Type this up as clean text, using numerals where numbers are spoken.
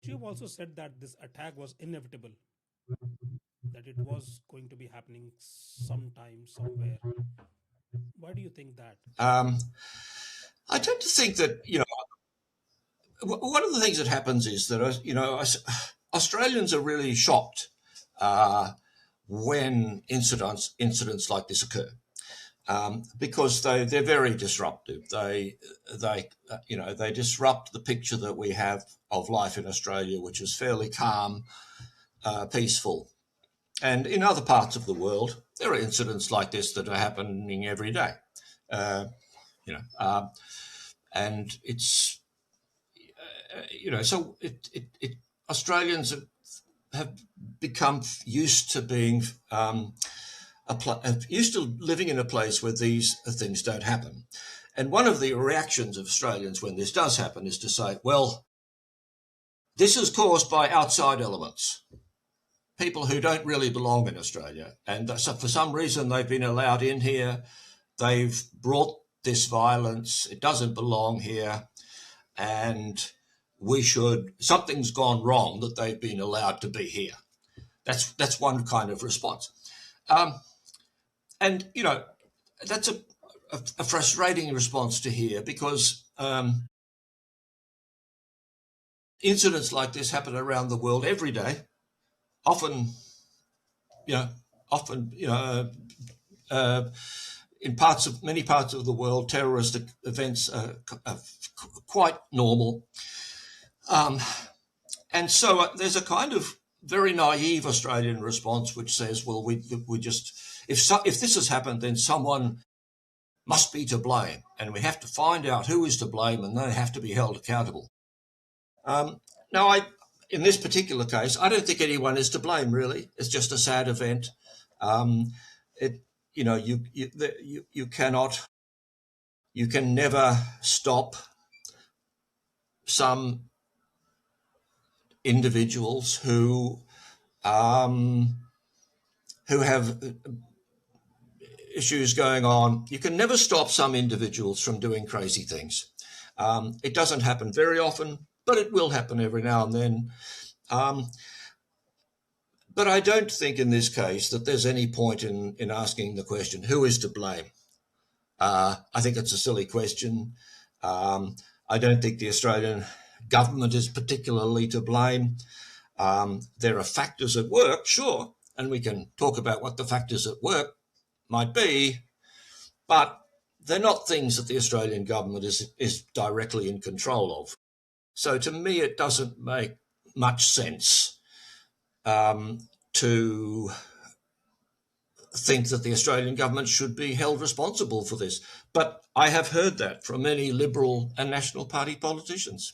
you've also said that this attack was inevitable, that it was going to be happening sometime, somewhere. Why do you think that? I tend to think that, one of the things that happens is that, Australians are really shocked when incidents like this occur. Because they're very disruptive. They disrupt the picture that we have of life in Australia, which is fairly calm, peaceful. And in other parts of the world, there are incidents like this that are happening every day. And it's so Australians have become used to being used to living in a place where these things don't happen. And one of the reactions of Australians when this does happen is to say, well, this is caused by outside elements, people who don't really belong in Australia. And so for some reason they've been allowed in here. They've brought this violence. It doesn't belong here. And something's gone wrong that they've been allowed to be here. That's one kind of response. And, that's a frustrating response to hear because incidents like this happen around the world every day. Often, in many parts of the world, terrorist events are quite normal. And so there's a kind of very naive Australian response which says, well, we just, if this has happened, then someone must be to blame, and we have to find out who is to blame, and they have to be held accountable. Now, in this particular case, I don't think anyone is to blame, really. It's just a sad event. You can never stop some individuals who have issues going on. You can never stop some individuals from doing crazy things. It doesn't happen very often, but it will happen every now and then. But I don't think in this case that there's any point in asking the question, who is to blame? I think it's a silly question. I don't think the Australian government is particularly to blame. There are factors at work, sure, and we can talk about what the factors at work might be, but they're not things that the Australian government is directly in control of. So to me, it doesn't make much sense to think that the Australian government should be held responsible for this. But I have heard that from many Liberal and National Party politicians.